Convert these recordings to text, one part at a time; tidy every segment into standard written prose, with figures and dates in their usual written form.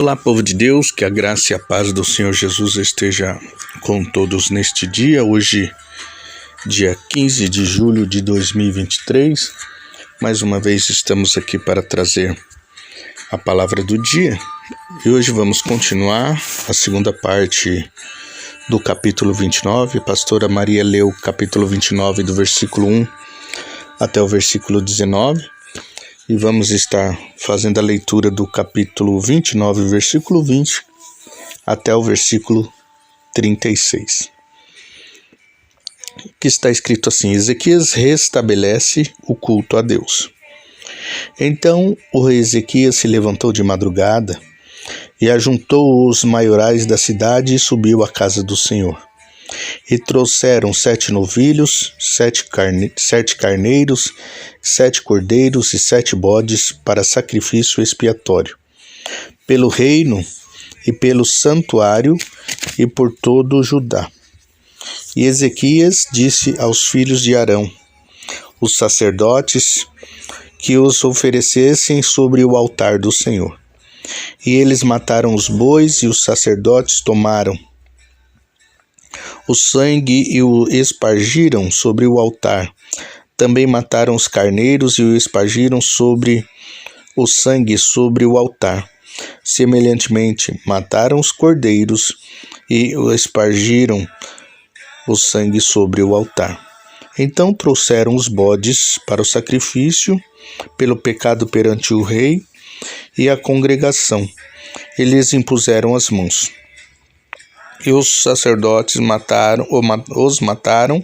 Olá, povo de Deus, que a graça e a paz do Senhor Jesus esteja com todos neste dia, hoje, dia 15 de julho de 2023. Mais uma vez estamos aqui para trazer a palavra do dia e hoje vamos continuar a segunda parte do capítulo 29. A pastora Maria leu o capítulo 29 do versículo 1 até o versículo 19. E vamos estar fazendo a leitura do capítulo 29, versículo 20, até o versículo 36. Que está escrito assim: Ezequias restabelece o culto a Deus. Então o rei Ezequias se levantou de madrugada e ajuntou os maiorais da cidade e subiu à casa do Senhor. E trouxeram 7 novilhos, 7 carneiros, 7 cordeiros e 7 bodes para sacrifício expiatório, pelo reino e pelo santuário e por todo o Judá. E Ezequias disse aos filhos de Arão, os sacerdotes, que os oferecessem sobre o altar do Senhor. E eles mataram os bois e os sacerdotes tomaram o sangue e o espargiram sobre o altar. Também mataram os carneiros e o espargiram sobre o sangue sobre o altar. Semelhantemente, mataram os cordeiros e espargiram o sangue sobre o altar. Então trouxeram os bodes para o sacrifício pelo pecado perante o rei e a congregação. E lhes impuseram as mãos. E os sacerdotes os mataram,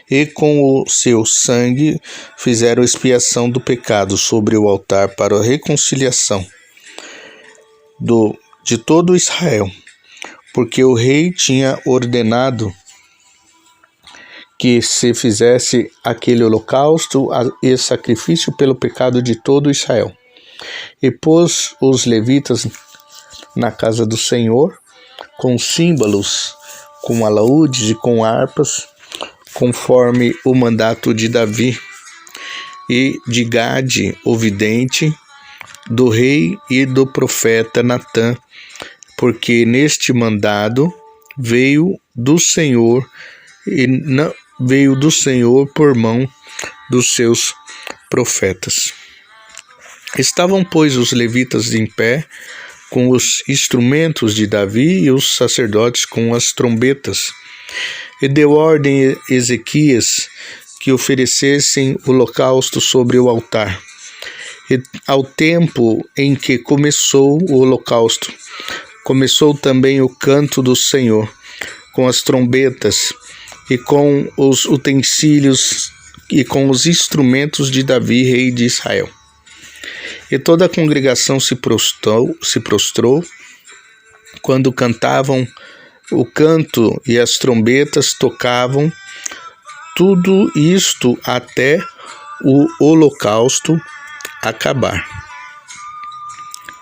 e com o seu sangue fizeram expiação do pecado sobre o altar para a reconciliação de todo Israel, porque o rei tinha ordenado que se fizesse aquele holocausto e sacrifício pelo pecado de todo Israel. E pôs os levitas na casa do Senhor, com símbolos, com alaúdes e com harpas, conforme o mandato de Davi e de Gade, o vidente, do rei e do profeta Natã, porque neste mandado veio do Senhor por mão dos seus profetas. Estavam, pois, os levitas em pé, com os instrumentos de Davi e os sacerdotes com as trombetas. E deu ordem a Ezequias que oferecessem holocausto sobre o altar. E ao tempo em que começou o holocausto, começou também o canto do Senhor, com as trombetas e com os utensílios e com os instrumentos de Davi, rei de Israel. E toda a congregação se prostrou quando cantavam o canto e as trombetas tocavam, tudo isto até o holocausto acabar.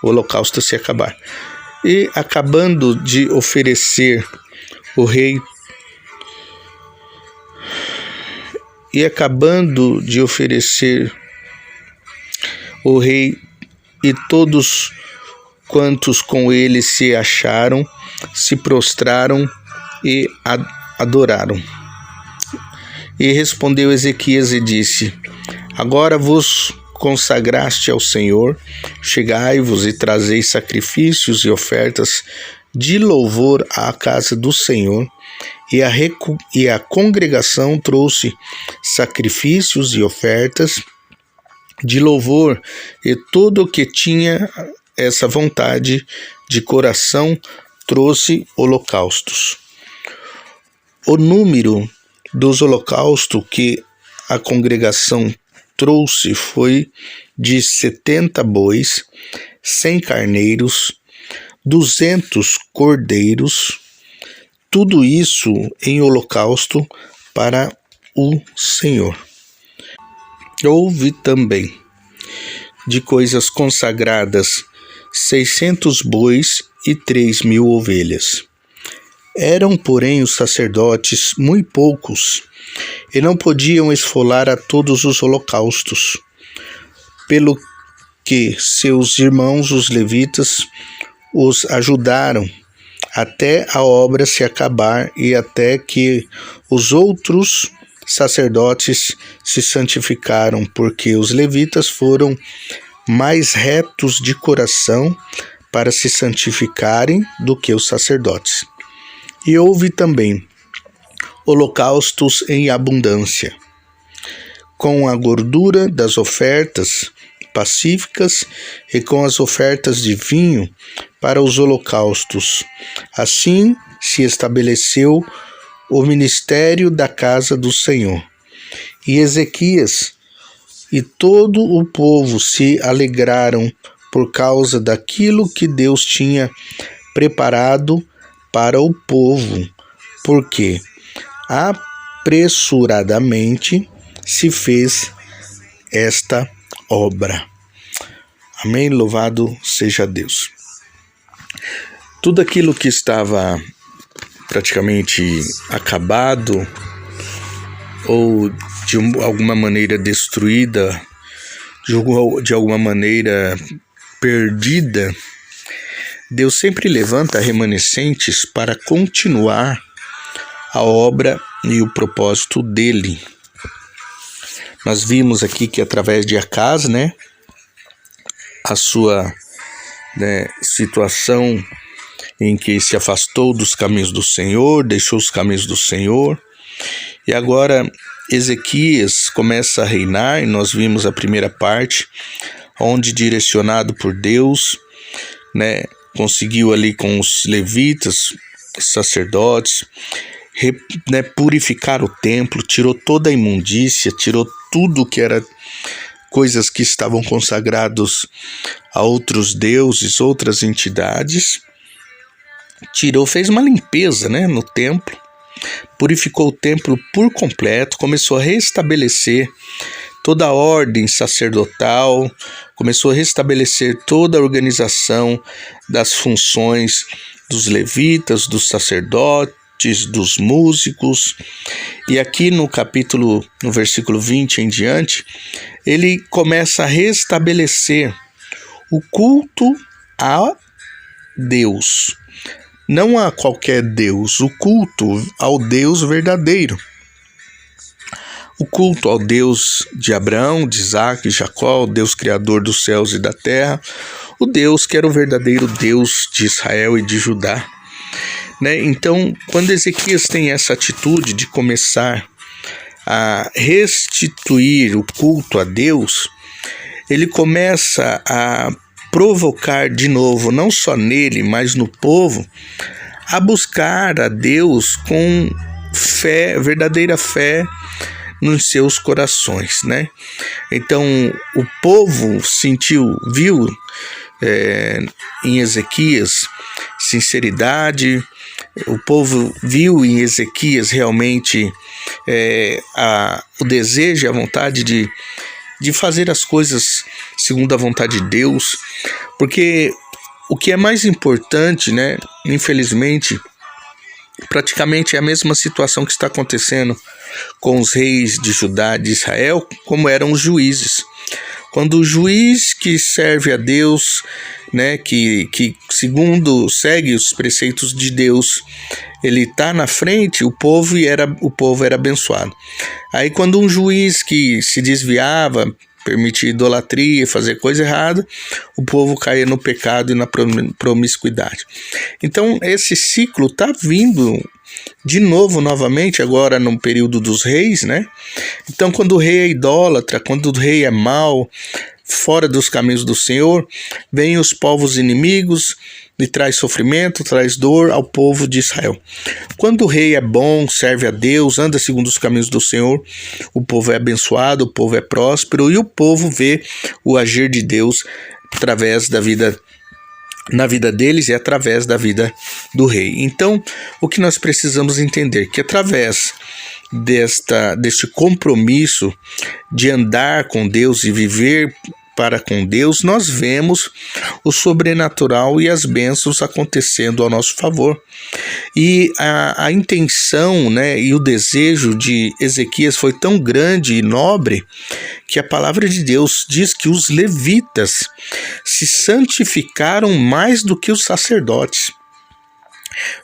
O holocausto se acabar. E acabando de oferecer o rei, o rei e todos quantos com ele se acharam, se prostraram e adoraram. E respondeu Ezequias e disse: Agora vos consagraste ao Senhor, chegai-vos e trazei sacrifícios e ofertas de louvor à casa do Senhor. E a congregação trouxe sacrifícios e ofertas de louvor, e todo o que tinha essa vontade de coração trouxe holocaustos. O número dos holocaustos que a congregação trouxe foi de 70 bois, 100 carneiros, 200 cordeiros, tudo isso em holocausto para o Senhor. Houve também de coisas consagradas 600 bois e 3.000 ovelhas. Eram, porém, os sacerdotes muito poucos, e não podiam esfolar a todos os holocaustos, pelo que seus irmãos, os levitas, os ajudaram até a obra se acabar e até que os outros sacerdotes se santificaram, porque os levitas foram mais retos de coração para se santificarem do que os sacerdotes. E houve também holocaustos em abundância, com a gordura das ofertas pacíficas e com as ofertas de vinho para os holocaustos. Assim se estabeleceu o ministério da casa do Senhor. E Ezequias e todo o povo se alegraram por causa daquilo que Deus tinha preparado para o povo, porque apressuradamente se fez esta obra. Amém? Louvado seja Deus. Tudo aquilo que estava praticamente acabado ou de alguma maneira destruída, de alguma maneira perdida, Deus sempre levanta remanescentes para continuar a obra e o propósito dele. Nós vimos aqui que através de Acaz, a sua situação em que se afastou dos caminhos do Senhor, deixou os caminhos do Senhor, e agora Ezequias começa a reinar, e nós vimos a primeira parte, onde direcionado por Deus, conseguiu ali com os levitas, sacerdotes, purificar o templo, tirou toda a imundícia, tirou tudo que era coisas que estavam consagrados a outros deuses, outras entidades, fez uma limpeza no templo, purificou o templo por completo, começou a restabelecer toda a ordem sacerdotal, começou a restabelecer toda a organização das funções dos levitas, dos sacerdotes, dos músicos. E aqui no versículo 20 em diante, ele começa a restabelecer o culto a Deus. Não a qualquer Deus, o culto ao Deus verdadeiro. O culto ao Deus de Abraão, de Isaac e Jacó, o Deus criador dos céus e da terra, o Deus que era o verdadeiro Deus de Israel e de Judá. Então, quando Ezequias tem essa atitude de começar a restituir o culto a Deus, ele começa a provocar de novo, não só nele, mas no povo, a buscar a Deus com fé, verdadeira fé nos seus corações, Então, o povo viu em Ezequias sinceridade, o povo viu em Ezequias realmente o desejo e a vontade de fazer as coisas segundo a vontade de Deus, porque o que é mais importante, infelizmente, praticamente é a mesma situação que está acontecendo com os reis de Judá e de Israel, como eram os juízes. Quando o juiz que serve a Deus, que segundo segue os preceitos de Deus, ele está na frente, o povo era abençoado. Aí quando um juiz que se desviava, permitia idolatria, fazer coisa errada, o povo caía no pecado e na promiscuidade. Então esse ciclo está vindo de novo, novamente, agora no período dos reis, Então quando o rei é idólatra, quando o rei é mau, fora dos caminhos do Senhor, vêm os povos inimigos e traz sofrimento, traz dor ao povo de Israel. Quando o rei é bom, serve a Deus, anda segundo os caminhos do Senhor, o povo é abençoado, o povo é próspero e o povo vê o agir de Deus através da vida, na vida deles e através da vida do rei. Então, o que nós precisamos entender que através deste compromisso de andar com Deus e viver para com Deus, nós vemos o sobrenatural e as bênçãos acontecendo ao nosso favor. E a intenção, né, e o desejo de Ezequias foi tão grande e nobre que a palavra de Deus diz que os levitas se santificaram mais do que os sacerdotes.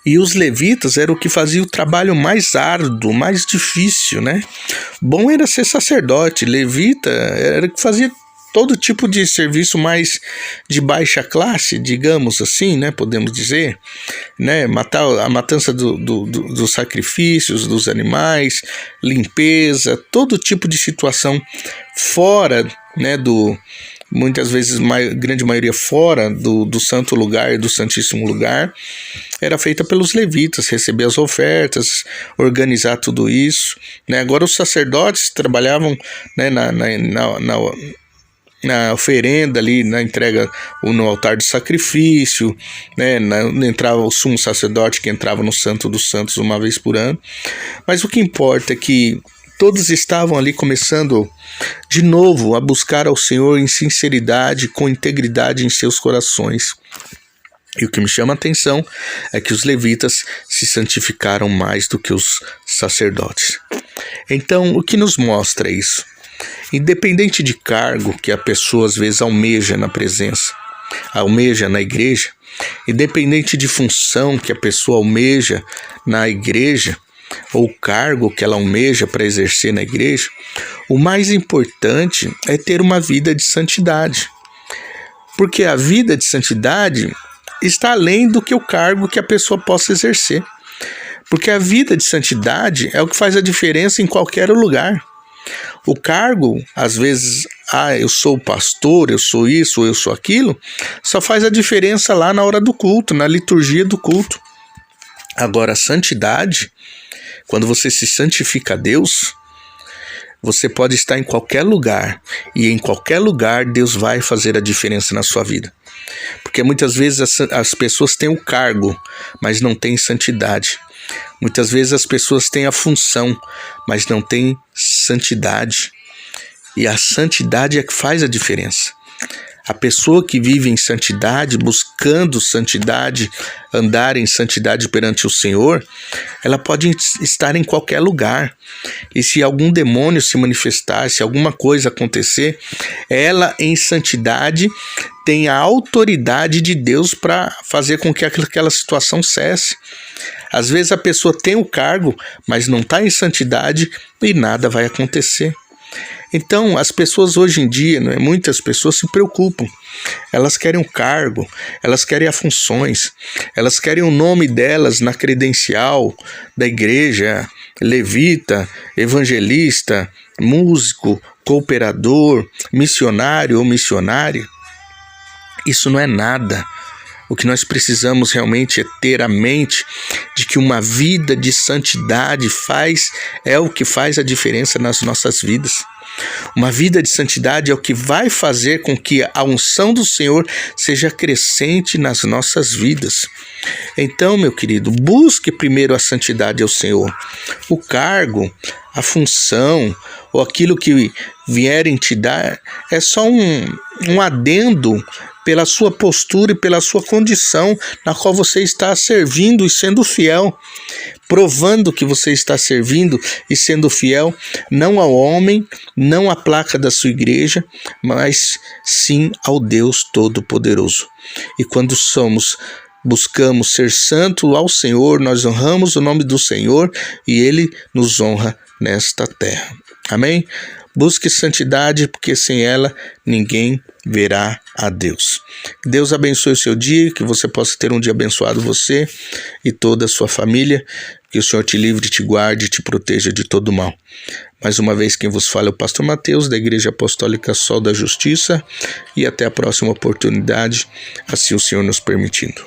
E os levitas eram o que fazia o trabalho mais árduo, mais difícil, né? Bom era ser sacerdote, levita era o que fazia todo tipo de serviço mais de baixa classe, digamos assim, né? Podemos dizer, né? A matança dos sacrifícios, dos animais, limpeza, todo tipo de situação fora, né? Muitas vezes, grande maioria fora do santo lugar, do santíssimo lugar, era feita pelos levitas, receber as ofertas, organizar tudo isso, né? Agora os sacerdotes trabalhavam, né, na oferenda ali, na entrega no altar de sacrifício, né? Entrava o sumo sacerdote, que entrava no Santo dos Santos uma vez por ano. Mas o que importa é que todos estavam ali começando de novo a buscar ao Senhor em sinceridade, com integridade em seus corações. E o que me chama a atenção é que os levitas se santificaram mais do que os sacerdotes. Então, o que nos mostra isso? Independente de cargo que a pessoa às vezes almeja na presença, almeja na igreja, independente de função que a pessoa almeja na igreja, ou cargo que ela almeja para exercer na igreja, o mais importante é ter uma vida de santidade. Porque a vida de santidade está além do que o cargo que a pessoa possa exercer. Porque a vida de santidade é o que faz a diferença em qualquer lugar. O cargo, às vezes, eu sou pastor, eu sou isso, ou eu sou aquilo, só faz a diferença lá na hora do culto, na liturgia do culto. Agora, a santidade, quando você se santifica a Deus, você pode estar em qualquer lugar, e em qualquer lugar Deus vai fazer a diferença na sua vida. Porque muitas vezes as pessoas têm o cargo, mas não têm santidade. Muitas vezes as pessoas têm a função, mas não têm santidade. E a santidade é que faz a diferença. A pessoa que vive em santidade, buscando santidade, andar em santidade perante o Senhor, ela pode estar em qualquer lugar. E se algum demônio se manifestar, se alguma coisa acontecer, ela em santidade tem a autoridade de Deus para fazer com que aquela situação cesse. Às vezes a pessoa tem o cargo, mas não está em santidade e nada vai acontecer. Então, as pessoas hoje em dia, muitas pessoas se preocupam. Elas querem um cargo, elas querem as funções, elas querem o nome delas na credencial da igreja, levita, evangelista, músico, cooperador, missionário ou missionária. Isso não é nada. O que nós precisamos realmente é ter a mente de que uma vida de santidade é o que faz a diferença nas nossas vidas. Uma vida de santidade é o que vai fazer com que a unção do Senhor seja crescente nas nossas vidas. Então, meu querido, busque primeiro a santidade ao Senhor. O cargo, a função, ou aquilo que vierem te dar, é só um adendo pela sua postura e pela sua condição na qual você está servindo e sendo fiel, provando que você está servindo e sendo fiel, não ao homem, não à placa da sua igreja, mas sim ao Deus Todo-Poderoso. E quando buscamos ser santo ao Senhor, nós honramos o nome do Senhor e Ele nos honra nesta terra. Amém? Busque santidade, porque sem ela ninguém verá a Deus. Que Deus abençoe o seu dia, que você possa ter um dia abençoado, você e toda a sua família. Que o Senhor te livre, te guarde e te proteja de todo mal. Mais uma vez, quem vos fala é o pastor Mateus, da Igreja Apostólica Sol da Justiça. E até a próxima oportunidade, assim o Senhor nos permitindo.